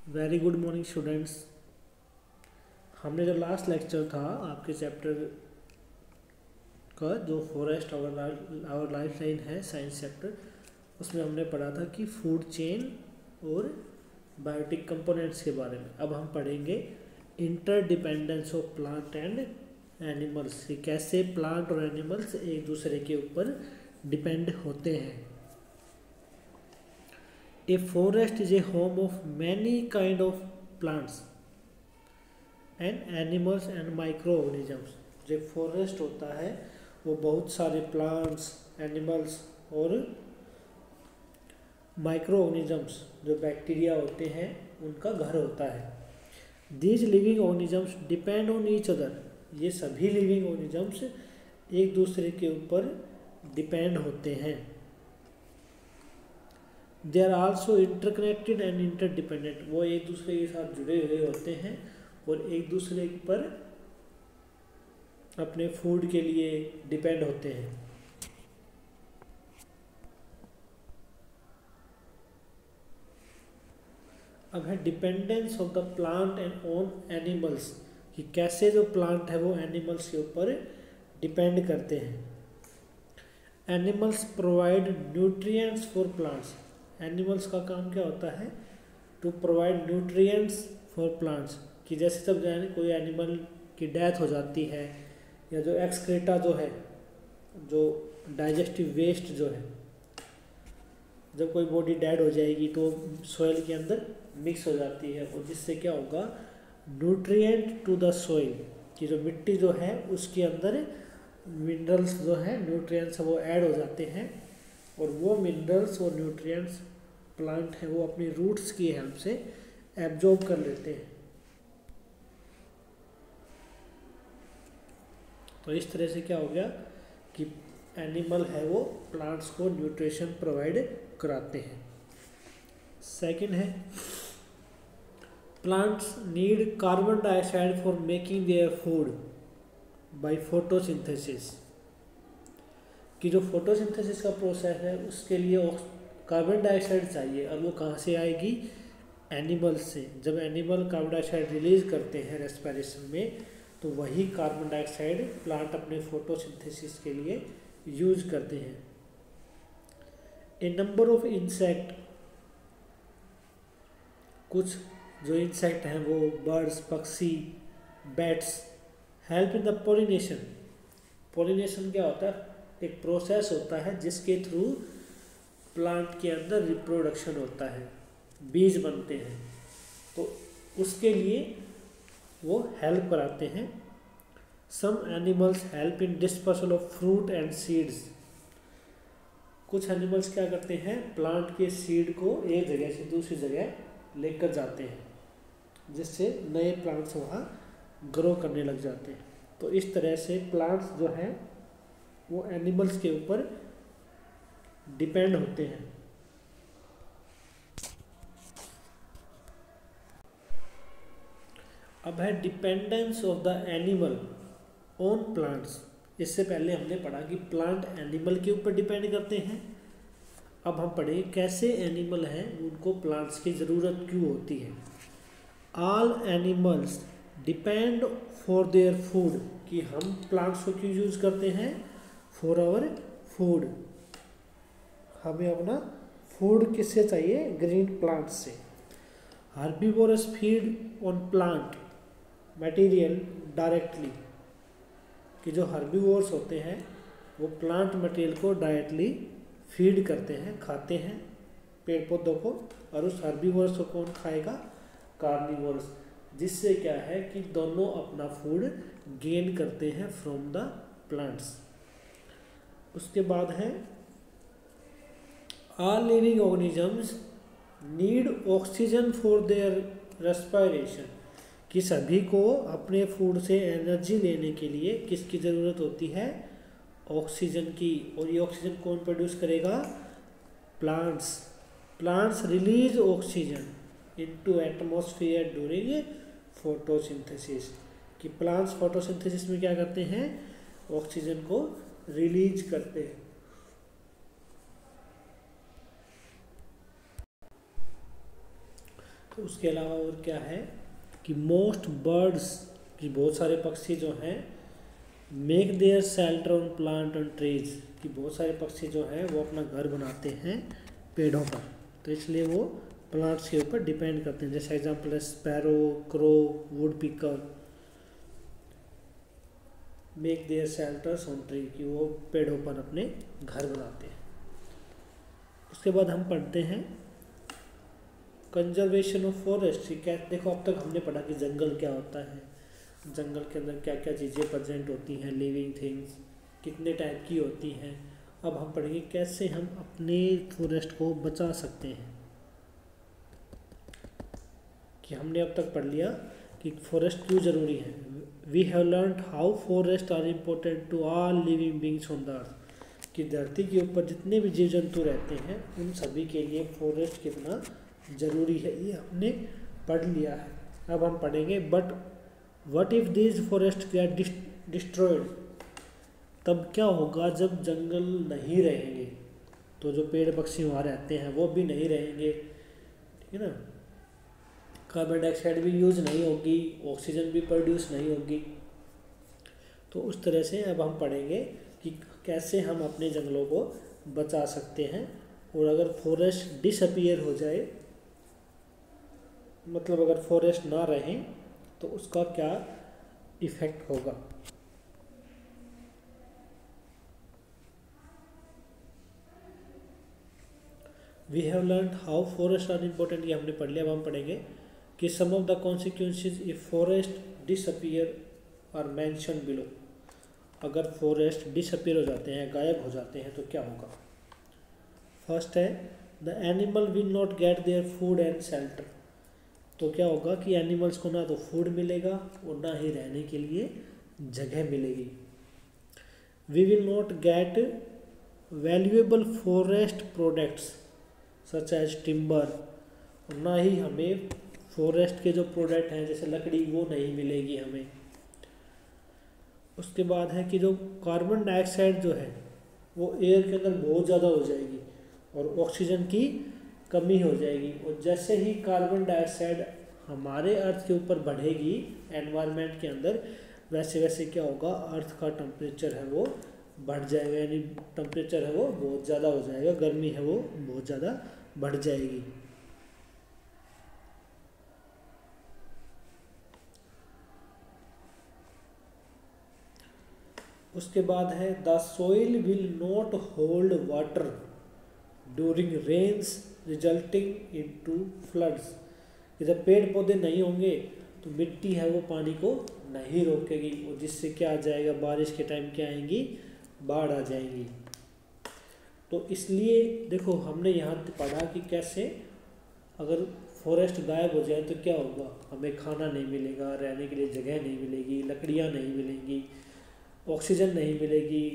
Very good morning students. हमने जो last lecture था आपके चैप्टर का जो फॉरेस्ट आवर लाइफ लाइन है साइंस चैप्टर, उसमें हमने पढ़ा था कि फूड चेन और बायोटिक कंपोनेंट्स के बारे में। अब हम पढ़ेंगे interdependence of plant and animals, कि कैसे प्लांट और एनिमल्स एक दूसरे के ऊपर डिपेंड होते हैं। A forest is a home of many kind of plants and animals and microorganisms। जो फॉरेस्ट होता है वो बहुत सारे प्लांट्स, एनिमल्स और माइक्रोऑर्गेनिजम्स जो बैक्टीरिया होते हैं उनका घर होता है। These living organisms depend on each other. ये सभी लिविंग ऑर्गेनिजम्स एक दूसरे के ऊपर डिपेंड होते हैं। They are also interconnected and interdependent. वो एक दूसरे के साथ जुड़े हुए होते हैं और एक दूसरे पर अपने फूड के लिए डिपेंड होते हैं। अब है dependence of the plant and on animals, कि कैसे जो प्लांट है वो एनिमल्स के ऊपर डिपेंड करते हैं। Animals provide nutrients for plants. Animals का काम क्या होता है? To provide nutrients for plants, कि जैसे जब कोई एनिमल की डेथ हो जाती है या जो एक्सक्रीटा जो है, जो डाइजेस्टिव वेस्ट जो है, जब कोई बॉडी डेड हो जाएगी तो सॉइल के अंदर मिक्स हो जाती है और जिससे क्या होगा, न्यूट्रिएंट टू द सॉइल, कि जो मिट्टी जो है उसके अंदर मिनरल्स जो है, न्यूट्रिएंट्स वो ऐड हो जाते हैं और वो मिनरल्स और न्यूट्रिएंट्स प्लांट है वो अपनी रूट्स की हेल्प से एब्जॉर्ब कर लेते हैं। तो इस तरह से क्या हो गया कि एनिमल है वो प्लांट्स को न्यूट्रिशन प्रोवाइड कराते हैं। सेकंड है plants need carbon dioxide for making their food by photosynthesis, कि जो फोटोसिंथेसिस का प्रोसेस है उसके लिए कार्बन डाइऑक्साइड चाहिए। और वो कहाँ से आएगी? एनिमल्स से। जब एनिमल कार्बन डाइऑक्साइड रिलीज करते हैं रेस्पिरेशन में, तो वही कार्बन डाइऑक्साइड प्लांट अपने फोटोसिंथेसिस के लिए यूज करते हैं। ए नंबर ऑफ इंसेक्ट, कुछ जो इंसेक्ट हैं वो बर्ड्स, पक्षी, bats help in the pollination. Pollination क्या होता है? एक प्रोसेस होता है जिसके थ्रू प्लांट के अंदर रिप्रोडक्शन होता है, बीज बनते हैं, तो उसके लिए वो हेल्प कराते हैं। Some animals help in dispersal of fruit and seeds. कुछ एनिमल्स क्या करते हैं? प्लांट के सीड को एक जगह से दूसरी जगह लेकर जाते हैं, जिससे नए प्लांट्स वहाँ ग्रो करने लग जाते हैं। तो इस तरह से प्लांट्स जो हैं वो एनिमल्स के ऊपर डिपेंड होते हैं। अब है dependence of the animal on plants. इससे पहले हमने पढ़ा कि प्लांट एनिमल के ऊपर डिपेंड करते हैं। अब हम पढ़े कैसे एनिमल हैं उनको प्लांट्स की ज़रूरत क्यों होती है। All animals depend for their food, कि हम प्लांट्स को क्यों यूज़ करते हैं? For our food. हमें अपना फूड किससे चाहिए? ग्रीन प्लांट्स से। Herbivores feed on plant material directly, कि जो हर्बीवोर्स होते हैं वो प्लांट मटेरियल को डायरेक्टली फीड करते हैं, खाते हैं पेड़ पौधों को। और उस हर्बीवोरस को कौन खाएगा? कार्निवोरस। जिससे क्या है कि दोनों अपना फूड गेन करते हैं फ्रॉम द प्लांट्स। उसके बाद है all living organisms need oxygen for their respiration, कि सभी को अपने फूड से एनर्जी लेने के लिए किसकी ज़रूरत होती है? ऑक्सीजन की। और ये ऑक्सीजन कौन प्रोड्यूस करेगा? Plants. Plants release oxygen into atmosphere during photosynthesis, कि प्लांट्स फोटोसिंथेसिस में क्या करते हैं? ऑक्सीजन को रिलीज करते हैं। उसके अलावा और क्या है कि मोस्ट बर्ड्स, कि बहुत सारे पक्षी जो हैं, make their shelter on plant and trees, कि बहुत सारे पक्षी जो हैं वो अपना घर बनाते हैं पेड़ों पर, तो इसलिए वो प्लांट्स के ऊपर डिपेंड करते हैं। जैसे एग्जांपल है sparrow, crow, would picker, make their shelters on tree, कि वो पेड़ों पर अपने घर बनाते हैं। उसके बाद हम पढ़ते हैं कंजर्वेशन ऑफ फॉरेस्ट। क्या देखो, अब तक हमने पढ़ा कि जंगल क्या होता है, जंगल के अंदर क्या क्या चीज़ें प्रेजेंट होती हैं, लिविंग थिंग्स कितने टाइप की होती हैं। अब हम पढ़ेंगे कैसे हम अपने फॉरेस्ट को बचा सकते हैं। कि हमने अब तक पढ़ लिया कि फॉरेस्ट क्यों ज़रूरी है। We have learned how forest are important to all living beings on the earth, कि धरती के ऊपर जितने भी जीव जंतु रहते हैं उन सभी के लिए फॉरेस्ट कितना ज़रूरी है, ये हमने पढ़ लिया है। अब हम पढ़ेंगे but what if these forest get destroyed, तब क्या होगा जब जंगल नहीं रहेंगे, तो जो पेड़ पक्षी वहाँ रहते हैं वो भी नहीं रहेंगे, ठीक है ना। कार्बन डाइऑक्साइड भी यूज़ नहीं होगी, ऑक्सीजन भी प्रोड्यूस नहीं होगी। तो उस तरह से अब हम पढ़ेंगे कि कैसे हम अपने जंगलों को बचा सकते हैं। और अगर फॉरेस्ट डिसअपीयर हो जाए, मतलब अगर फॉरेस्ट ना रहे तो उसका क्या इफ़ेक्ट होगा। We have learn how forest are important, ये हमने पढ़ लिया। अब हम पढ़ेंगे कि some of the consequences if forest disappear are mention below, अगर फॉरेस्ट डिसअपीयर हो जाते हैं, गायब हो जाते हैं, तो क्या होगा। फर्स्ट है the animal will not gate their food and shelter, तो क्या होगा कि एनिमल्स को ना तो फूड मिलेगा और ना ही रहने के लिए जगह मिलेगी। We will not get valuable forest products such as timber, और ना ही हमें फॉरेस्ट के जो प्रोडक्ट हैं जैसे लकड़ी वो नहीं मिलेगी हमें। उसके बाद है कि जो कार्बन डाइऑक्साइड जो है वो एयर के अंदर बहुत ज़्यादा हो जाएगी और ऑक्सीजन की कमी हो जाएगी। और जैसे ही कार्बन डाइऑक्साइड हमारे अर्थ के ऊपर बढ़ेगी एनवायरनमेंट के अंदर, वैसे वैसे क्या होगा, अर्थ का टेम्परेचर है वो बढ़ जाएगा, यानी टेम्परेचर है वो बहुत ज़्यादा हो जाएगा, गर्मी है वो बहुत ज़्यादा बढ़ जाएगी। उसके बाद है the soil will not hold water during rains resulting into floods, जब पेड़ पौधे नहीं होंगे तो मिट्टी है वो पानी को नहीं रोकेगी, और जिससे क्या आ जाएगा, बारिश के टाइम क्या आएंगी, बाढ़ आ जाएंगी। तो इसलिए देखो हमने यहाँ पढ़ा कि कैसे अगर फॉरेस्ट गायब हो जाए तो क्या होगा, हमें खाना नहीं मिलेगा, रहने के लिए जगह नहीं मिलेगी, लकड़ियाँ नहीं मिलेंगी, ऑक्सीजन नहीं मिलेगी,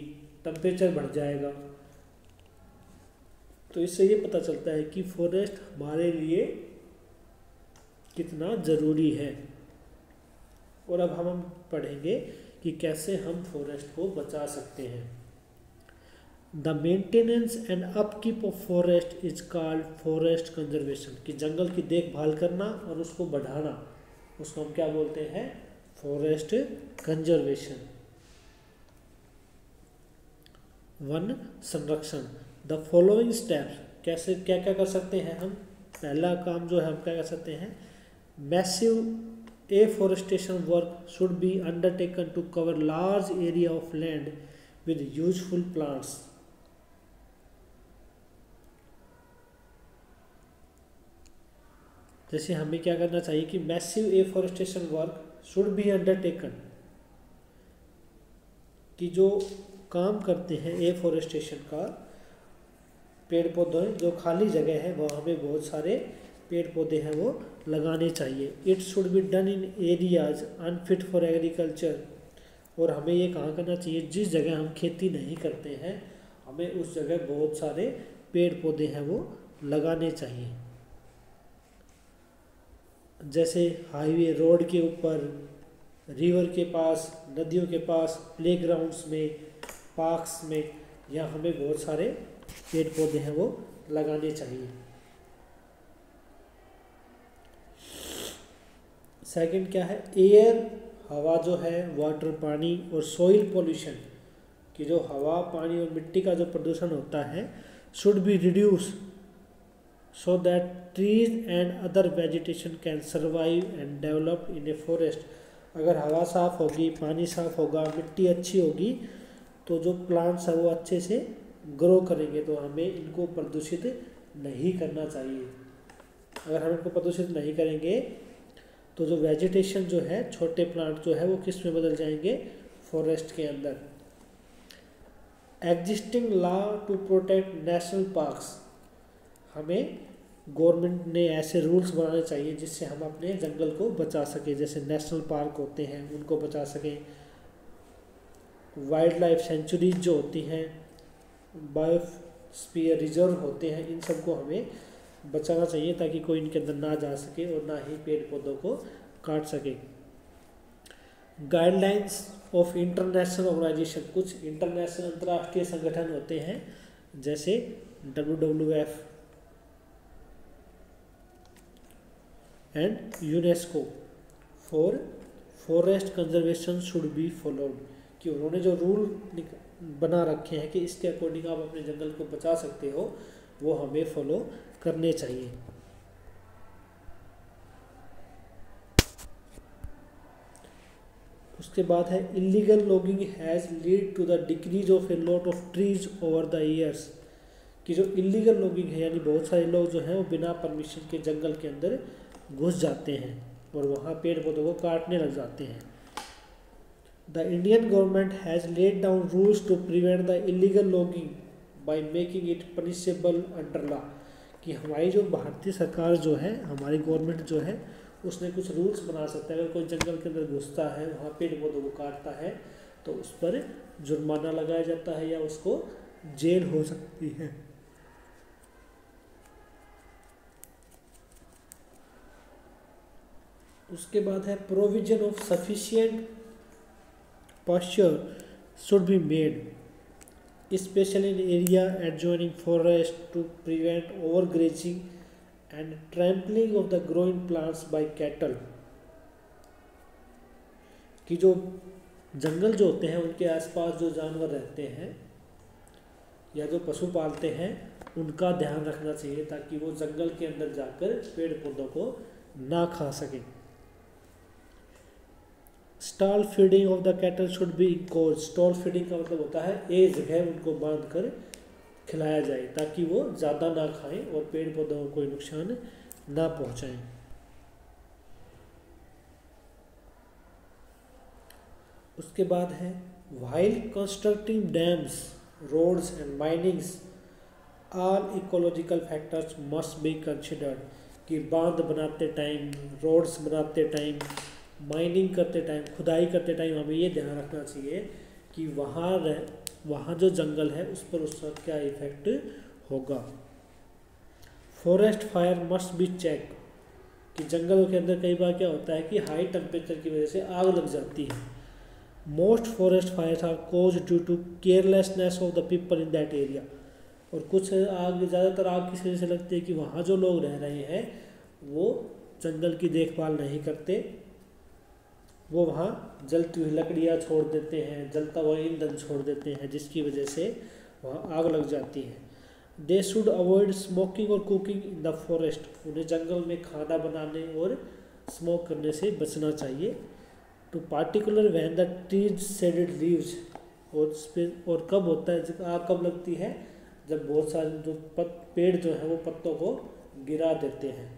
टेम्परेचर बढ़ जाएगा। तो इससे ये पता चलता है कि फॉरेस्ट हमारे लिए कितना ज़रूरी है। और अब हम पढ़ेंगे कि कैसे हम फॉरेस्ट को बचा सकते हैं। The maintenance and upkeep of forest is called forest conservation, कि जंगल की देखभाल करना और उसको बढ़ाना, उसको हम क्या बोलते हैं, फॉरेस्ट कंजर्वेशन। वन संरक्षण, द फॉलोइंग स्टेप्स, कैसे क्या क्या कर सकते हैं हम। पहला काम जो है हम क्या कर सकते हैं, massive afforestation work should be undertaken to cover large area of land with useful plants. जैसे हमें क्या करना चाहिए कि massive afforestation work should be undertaken, कि जो काम करते हैं एफॉरेस्टेशन का, पेड़ पौधे जो खाली जगह है वहाँ पे बहुत सारे पेड़ पौधे हैं वो लगाने चाहिए। It should be done in areas unfit for agriculture, और हमें ये कहाँ करना चाहिए, जिस जगह हम खेती नहीं करते हैं हमें उस जगह बहुत सारे पेड़ पौधे हैं वो लगाने चाहिए। जैसे हाईवे, रोड के ऊपर, रिवर के पास, नदियों के पास, प्लेग्राउंड्स में, पार्क्स में, यहाँ हमें बहुत सारे पेड़ पौधे हैं वो लगाने चाहिए। सेकंड क्या है, एयर, हवा जो है, वाटर पानी, और सॉइल पोल्यूशन, कि जो हवा पानी और मिट्टी का जो प्रदूषण होता है should be reduce so that trees and other vegetation can survive and develop in a forest. अगर हवा साफ होगी, पानी साफ होगा, मिट्टी अच्छी होगी, तो जो प्लांट्स है वो अच्छे से ग्रो करेंगे। तो हमें इनको प्रदूषित नहीं करना चाहिए। अगर हम इनको प्रदूषित नहीं करेंगे तो जो वेजिटेशन जो है, छोटे प्लांट जो है, वो किस में बदल जाएंगे, फॉरेस्ट के अंदर। Existing law to protect national parks, हमें गवर्नमेंट ने ऐसे रूल्स बनाने चाहिए जिससे हम अपने जंगल को बचा सकें। जैसे नेशनल पार्क होते हैं उनको बचा सकें, वाइल्ड लाइफ सेंचुरीज जो होती हैं, बायोस्फीयर रिजर्व होते हैं, इन सबको हमें बचाना चाहिए ताकि कोई इनके अंदर ना जा सके और ना ही पेड़ पौधों को काट सके। गाइडलाइंस ऑफ इंटरनेशनल ऑर्गेनाइजेशन, कुछ इंटरनेशनल अंतर्राष्ट्रीय संगठन होते हैं जैसे WWF and UNESCO for forest conservation should be followed, कि उन्होंने जो रूल बना रखे हैं कि इसके अकॉर्डिंग आप अपने जंगल को बचा सकते हो, वो हमें फॉलो करने चाहिए। उसके बाद है illegal logging has lead to the decrease of a lot of trees over the years, कि जो इलीगल लॉगिंग है यानी बहुत सारे लोग जो हैं वो बिना परमिशन के जंगल के अंदर घुस जाते हैं और वहाँ पेड़ पौधों को काटने लग जाते हैं। The Indian government has laid down rules to prevent the illegal logging by making it punishable under law, कि हमारी जो भारतीय सरकार जो है, हमारी गवर्नमेंट जो है, उसने कुछ रूल्स बना सकता है। अगर कोई जंगल के अंदर घुसता है, वहाँ पेड़ पौधों को काटता है, तो उस पर जुर्माना लगाया जाता है या उसको जेल हो सकती है। उसके बाद है provision of sufficient pasture should be made, especially in area adjoining forest, to prevent overgrazing and trampling of the growing plants by cattle, कि जो जंगल जो होते हैं उनके आसपास जो जानवर रहते हैं या जो पशु पालते हैं उनका ध्यान रखना चाहिए ताकि वो जंगल के अंदर जाकर पेड़ पौधों को ना खा सकें। Stall feeding of the cattle should be encourage, stall feeding का मतलब होता है एक जगह उनको बांध कर खिलाया जाए ताकि वो ज़्यादा ना खाएं और पेड़ पौधों को कोई नुकसान ना पहुंचाएं। उसके बाद है while constructing dams, roads and minings, all ecological factors must be considered, कि बांध बनाते टाइम, रोड्स बनाते टाइम, माइनिंग करते टाइम, खुदाई करते टाइम हमें ये ध्यान रखना चाहिए कि वहाँ जो जंगल है उस पर उसका क्या इफेक्ट होगा। Forest fire must be check, कि जंगलों के अंदर कई बार क्या होता है कि हाई टेम्परेचर की वजह से आग लग जाती है। Most forest fires are cause due to carelessness of the people in that area, और कुछ आग, ज़्यादातर आग किस वजह से लगती है कि वहाँ जो लोग रह रहे हैं वो जंगल की देखभाल नहीं करते, वो वहाँ जलती हुई लकड़ियाँ छोड़ देते हैं, जलता हुआ ईंधन छोड़ देते हैं, जिसकी वजह से वहाँ आग लग जाती है। दे शुड अवॉइड स्मोकिंग और कुकिंग इन द फॉरेस्ट, उन्हें जंगल में खाना बनाने और स्मोक करने से बचना चाहिए। To particular when the trees shedded leaves, और कब होता है, जब आग कब लगती है, जब बहुत सारे जो पेड़ जो हैं वो पत्तों को गिरा देते हैं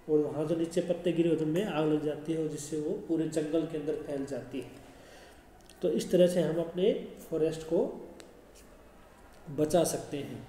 और वहाँ जो नीचे पत्ते गिरे होते हैं उनमें आग लग जाती है और जिससे वो पूरे जंगल के अंदर फैल जाती है। तो इस तरह से हम अपने फॉरेस्ट को बचा सकते हैं।